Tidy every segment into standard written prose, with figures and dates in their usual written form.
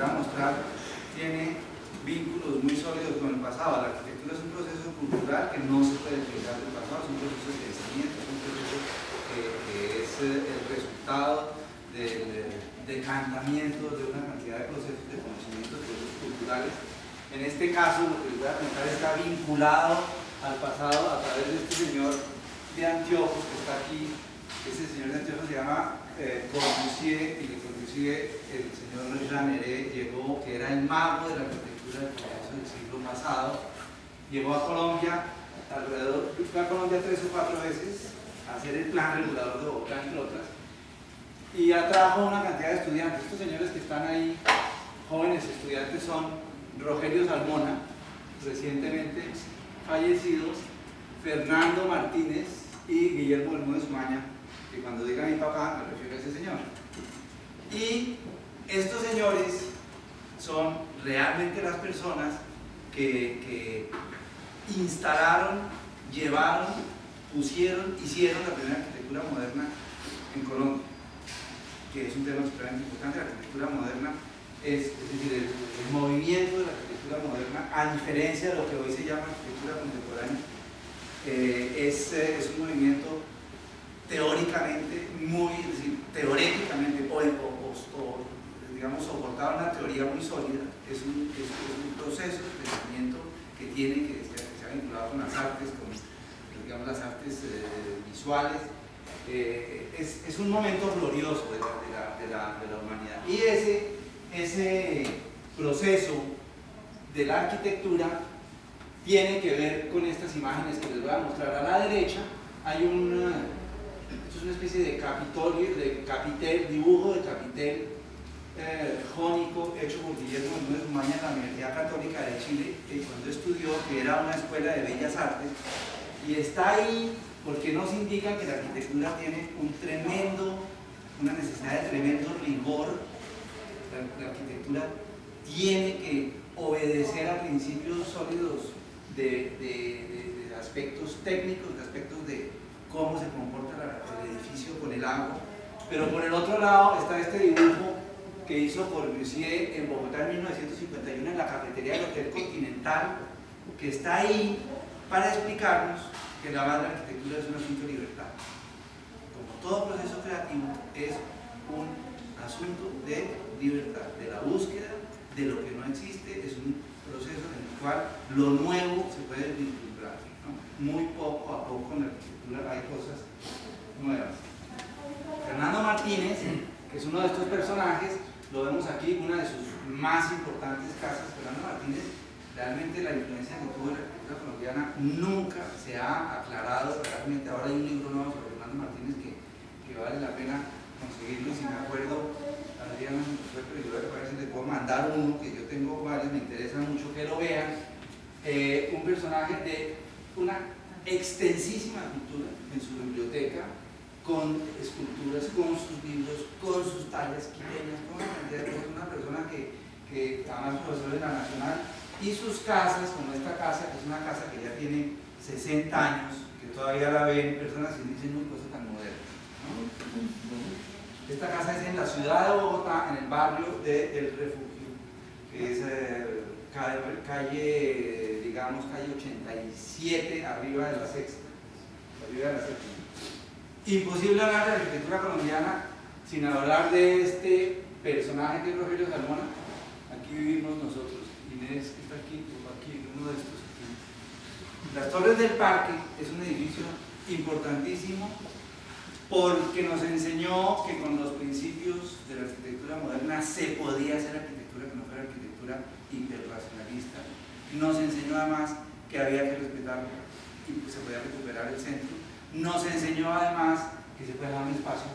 voy a mostrar tiene vínculos muy sólidos con el pasado. La arquitectura es un proceso cultural que no se puede utilizar del pasado, es un proceso de crecimiento, es un proceso que es el resultado del decantamiento de una cantidad de procesos de conocimientos, de procesos culturales. En este caso, lo que les voy a contar está vinculado al pasado a través de este señor de anteojos que está aquí. Ese señor de anteojos se llama Corbusier, y de Corbusier el señor Jean Héré llegó, que era el mago de la arquitectura del comienzo del siglo pasado, llegó a Colombia, fue a Colombia 3 o 4 veces a hacer el plan regulador de Bogotá, entre otras, y atrajo una cantidad de estudiantes. Estos señores que están ahí, jóvenes estudiantes, son Rogelio Salmona, recientemente fallecido, Fernando Martínez y Guillermo Bermúdez Umaña, que cuando diga mi papá me refiero a ese señor. Y estos señores son realmente las personas que instalaron, llevaron, pusieron, hicieron la primera arquitectura moderna en Colombia, que es un tema extremadamente importante. La arquitectura moderna es decir, el movimiento de la arquitectura moderna, a diferencia de lo que hoy se llama arquitectura contemporánea, es un movimiento teóricamente es decir, teóricamente digamos, soportado en una teoría muy sólida. Es un proceso de crecimiento que se ha vinculado con las artes, con, digamos, las artes visuales. Es un momento glorioso de la humanidad, y ese proceso de la arquitectura tiene que ver con estas imágenes que les voy a mostrar. A la derecha hay esto es una especie de capitolio, de capitel, dibujo de capitel jónico hecho por Guillermo Bermúdez Umaña en la Universidad Católica de Chile, cuando estudió, que era una escuela de bellas artes, y está ahí porque nos indica que la arquitectura tiene una necesidad de tremendo rigor. La arquitectura tiene que obedecer a principios sólidos de aspectos técnicos, de aspectos de cómo se comporta el edificio con el agua. Pero por el otro lado está este dibujo que hizo Corbusier en Bogotá en 1951 en la cafetería del Hotel Continental, que está ahí para explicarnos que la base de la arquitectura es un asunto de libertad. Como todo proceso creativo, es un asunto de libertad, de la búsqueda de lo que no existe. Es un proceso en el cual lo nuevo se puede vislumbrar, ¿no? Muy poco a poco en la arquitectura hay cosas nuevas. Fernando Martínez, que es uno de estos personajes, lo vemos aquí, una de sus más importantes casas. Fernando Martínez, realmente la influencia que tuvo en la arquitectura colombiana nunca se ha aclarado realmente. Ahora hay un libro nuevo sobre Fernando Martínez que vale la pena conseguirlo. Si me acuerdo, Adrián, pero yo a ver si les puedo mandar uno, que yo tengo varios, me interesa mucho que lo vean. Un personaje de una extensísima cultura en su biblioteca, con esculturas, con sus libros, con sus tallas quileñas, con una cantidad de cosas. Una persona que además es profesor de la Nacional, y sus casas, como esta casa, que es una casa que ya tiene 60 años, que todavía la ven personas y dicen una cosa tan moderna, ¿no? Esta casa es en la ciudad de Bogotá, en el barrio del Refugio, que es calle, digamos, calle 87, arriba de la Sexta. Imposible hablar de la arquitectura colombiana sin hablar de este personaje que es Rogelio Salmona. Aquí vivimos nosotros. Inés está aquí, uno de estos aquí. Las Torres del Parque es un edificio importantísimo porque nos enseñó que con los principios de la arquitectura moderna se podía hacer arquitectura que no fuera arquitectura hiperracionalista. Nos enseñó además que había que respetar y se podía recuperar el centro. Nos enseñó además que se puede dejar un espacio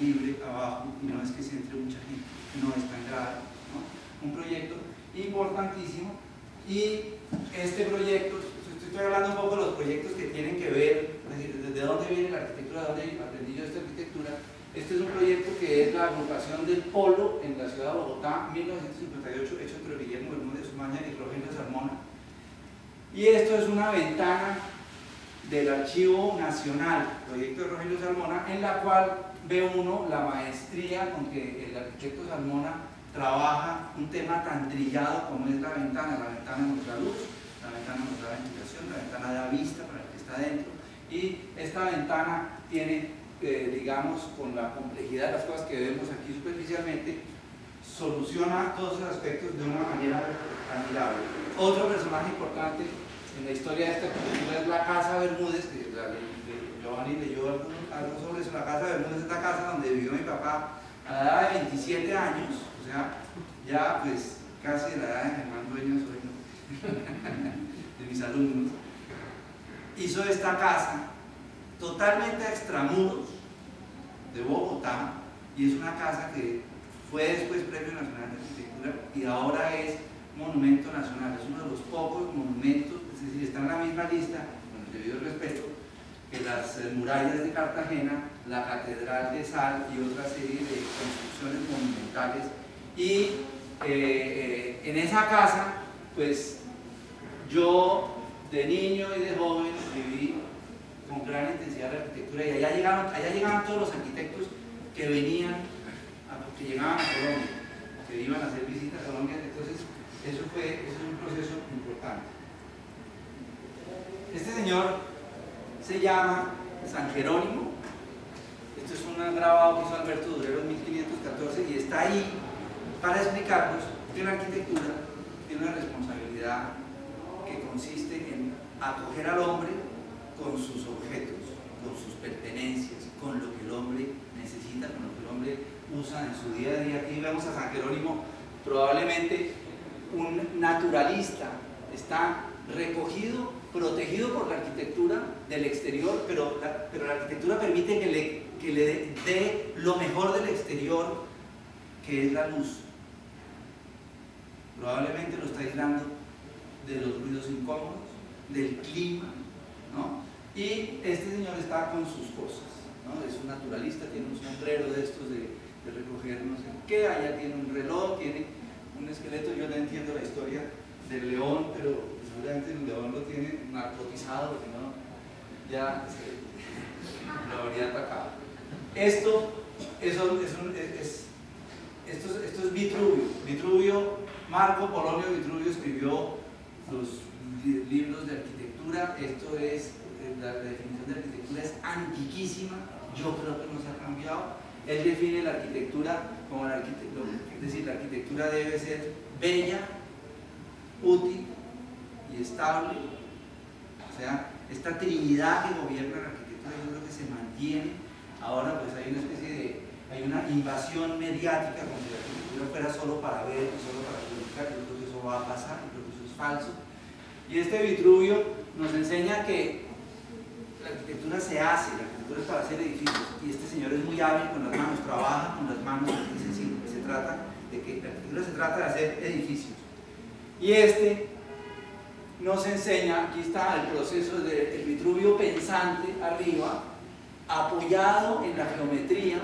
libre abajo y no es que se entre mucha gente, no es tan grave, ¿no? Un proyecto importantísimo. Y este proyecto, estoy hablando un poco de los proyectos que tienen que ver, es decir, desde dónde viene la arquitectura, de dónde aprendí yo esta arquitectura. Este es un proyecto que es la agrupación del Polo en la ciudad de Bogotá, 1958, hecho entre Guillermo Bermúdez Umaña y Rogelio Salmona. Y esto es una ventana del Archivo Nacional, proyecto de Rogelio Salmona, en la cual ve uno la maestría con que el arquitecto Salmona trabaja un tema tan trillado como es la ventana. La ventana nos da luz, la ventana nos da ventilación, la ventana da vista para el que está dentro, y esta ventana tiene, digamos, con la complejidad de las cosas que vemos aquí superficialmente, soluciona todos esos aspectos de una manera admirable. Otro personaje importante en la historia de esta arquitectura es la Casa Bermúdez, que Giovanni leyó algo sobre eso. La Casa Bermúdez es la casa donde vivió mi papá a la edad de 27 años, o sea, ya pues casi de la edad de Germán Dueñas hoy, ¿no? De mis alumnos. Hizo esta casa totalmente a extramuros de Bogotá, y es una casa que fue después Premio Nacional de Arquitectura y ahora es Monumento Nacional. Es uno de los pocos monumentos, es decir, está en la misma lista, con el debido respeto, que las murallas de Cartagena, la Catedral de Sal y otra serie de construcciones monumentales. Y en esa casa, pues yo de niño y de joven viví con gran intensidad la arquitectura, y allá llegaban todos los arquitectos que venían, que llegaban a Colombia, que iban a hacer visitas a Colombia. Entonces eso es un proceso importante. Este señor se llama San Jerónimo. Esto es un grabado que hizo Alberto Durero en 1514 y está ahí para explicarnos que la arquitectura tiene una responsabilidad que consiste en acoger al hombre con sus objetos, con sus pertenencias, con lo que el hombre necesita, con lo que el hombre usa en su día a día. Aquí vemos a San Jerónimo, probablemente un naturalista, está recogido, protegido por la arquitectura del exterior, pero la arquitectura permite que le dé lo mejor del exterior, que es la luz. Probablemente lo está aislando de los ruidos incómodos, del clima, ¿no? Y este señor está con sus cosas, ¿no? Es un naturalista, tiene un sombrero de estos de recoger no sé qué, allá tiene un reloj, tiene un esqueleto. Yo no entiendo la historia del león, pero seguramente el león lo tiene narcotizado, porque no, ya lo habría atacado. Esto es Vitruvio. Marco Polonio Vitruvio escribió los libros de arquitectura. Esto es, la definición de arquitectura es antiquísima, yo creo que no se ha cambiado. Él define la arquitectura como la arquitectura, es decir, la arquitectura debe ser bella, útil y estable. O sea, esta trinidad que gobierna la arquitectura yo creo que se mantiene. Ahora pues hay una especie de, hay una invasión mediática como si la arquitectura fuera solo para ver y solo para publicar. Yo creo que eso va a pasar, yo creo que eso es falso. Y este Vitruvio nos enseña que la arquitectura se hace, la arquitectura es para hacer edificios, y este señor es muy hábil con las manos, trabaja con las manos, es decir, se trata de que la arquitectura se trata de hacer edificios. Y este nos enseña, aquí está el proceso del Vitruvio pensante arriba, apoyado en la geometría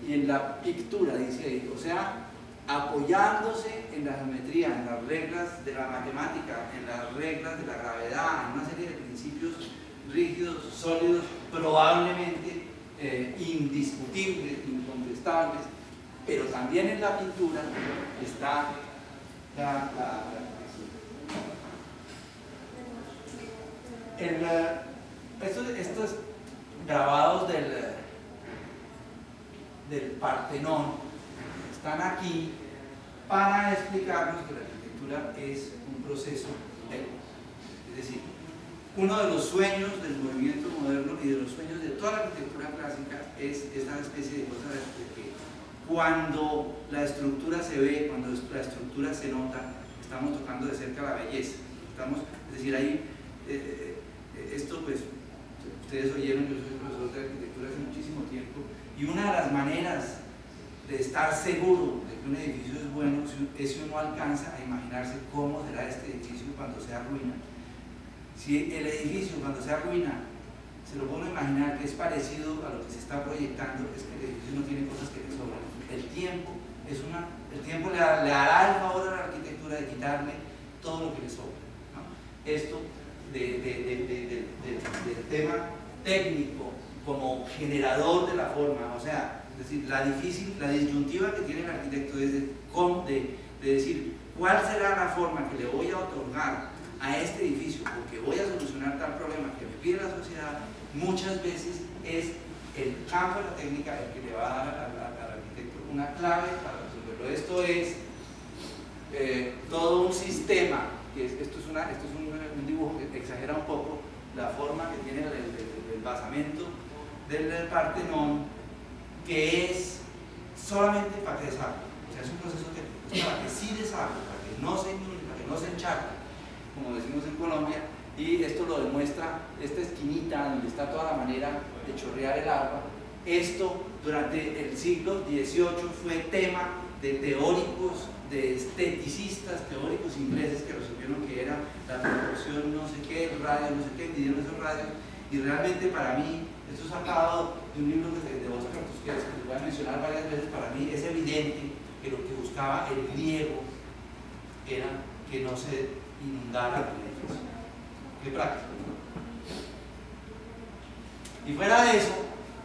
y en la pictura, dice ahí, o sea, apoyándose en la geometría, en las reglas de la matemática, en las reglas de la gravedad, en una serie de principios rígidos, sólidos, probablemente indiscutibles, incontestables, pero también en la pintura está estos grabados del Partenón están aquí para explicarnos que la arquitectura es un proceso técnico. Es decir, uno de los sueños del movimiento moderno y de los sueños de toda la arquitectura clásica es esta especie de cosa de que cuando la estructura se ve, cuando la estructura se nota, estamos tocando de cerca la belleza. Es decir, ahí, esto pues, ustedes oyeron, yo soy profesor de arquitectura hace muchísimo tiempo, y una de las maneras de estar seguro de que un edificio es bueno es si uno alcanza a imaginarse cómo será este edificio cuando se arruina. Si el edificio cuando se arruina se lo puedo imaginar que es parecido a lo que se está proyectando, es que el edificio no tiene cosas que le sobran. El tiempo le hará el favor a la arquitectura de quitarle todo lo que le sobra, ¿no? Esto del tema técnico como generador de la forma, o sea, es decir, la disyuntiva que tiene el arquitecto es de de decir cuál será la forma que le voy a otorgar a este edificio, porque voy a solucionar tal problema que me pide la sociedad, muchas veces es el campo de la técnica el que le va a dar al arquitecto una clave para resolverlo. Esto es todo un sistema, esto es un dibujo que exagera un poco la forma que tiene el basamento del Partenón, que es solamente para que desagüe. O sea, es un proceso que es para que sí desagüe, para que no se inunde, para que no se encharque, como decimos en Colombia, y esto lo demuestra esta esquinita donde está toda la manera de chorrear el agua. Esto durante el siglo XVIII fue tema de teóricos, de esteticistas, teóricos ingleses que resolvieron que era la proporción no sé qué, el radio no sé qué, midieron esos radios, y realmente para mí, esto es sacado de un libro de Oscar Tusquets, que les voy a mencionar varias veces, para mí es evidente que lo que buscaba el griego era que no se inundara el edificio. Qué práctico, ¿no? Y fuera de eso,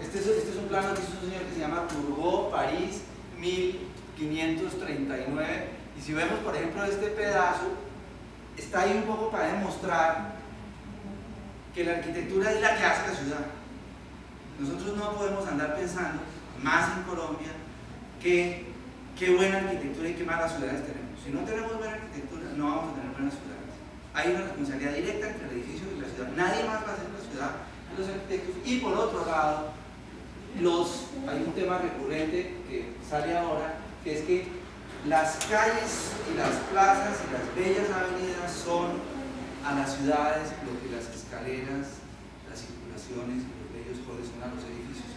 este es un plano que hizo un señor que se llama Turgot, París, 1539, y si vemos por ejemplo este pedazo, está ahí un poco para demostrar que la arquitectura es la que hace la ciudad. Nosotros no podemos andar pensando, más en Colombia, que qué buena arquitectura y qué malas ciudades tenemos. Si no tenemos buena arquitectura, no vamos a tener buenas ciudades. Hay una responsabilidad directa entre el edificio y la ciudad. Nadie más va a hacer la ciudad que los arquitectos. Y por otro lado, hay un tema recurrente que sale ahora, que es que las calles y las plazas y las bellas avenidas son a las ciudades lo que las escaleras, las circulaciones y los bellos codes son a los edificios.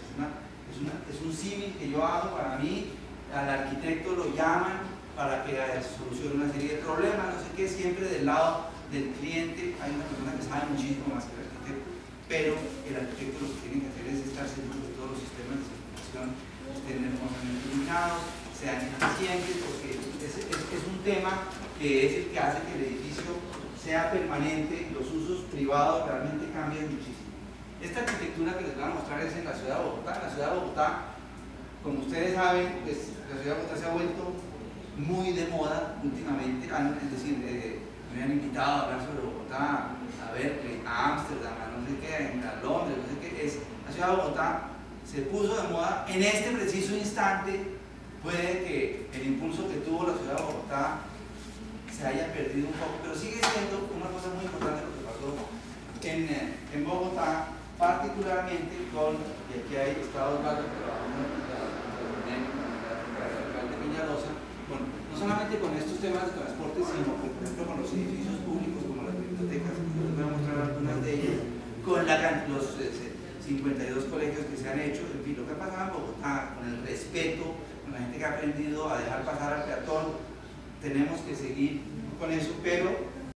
Es un símil que yo hago. Para mí, al arquitecto lo llaman para que solucione una serie de problemas, no sé qué, siempre del lado del cliente hay una persona que sabe muchísimo más que el arquitecto, pero el arquitecto lo que tiene que hacer es estar seguro de todos los sistemas de circulación estén hermosamente ubicados, sean eficientes, porque es un tema que es el que hace que el edificio sea permanente, los usos privados realmente cambian muchísimo. Esta arquitectura que les voy a mostrar es en la ciudad de Bogotá. En la ciudad de Bogotá, como ustedes saben, pues, la ciudad de Bogotá se ha vuelto muy de moda últimamente, es decir, me han invitado a hablar sobre Bogotá, a Berkeley, a Ámsterdam, a no sé qué, a Londres, no sé qué. La ciudad de Bogotá se puso de moda en este preciso instante. Puede que el impulso que tuvo la ciudad de Bogotá se haya perdido un poco, pero sigue siendo una cosa muy importante lo que pasó en Bogotá, particularmente con, y aquí hay Estado Osvaldo que trabajó en la alcalde Peñalosa, no solamente con estos temas de transporte, sino por ejemplo con los edificios públicos como las bibliotecas, les voy a mostrar algunas de ellas, con los 52 colegios que se han hecho, en fin, lo que ha pasado en Bogotá, con el respeto, con la gente que ha aprendido a dejar pasar al peatón. Tenemos que seguir con eso, pero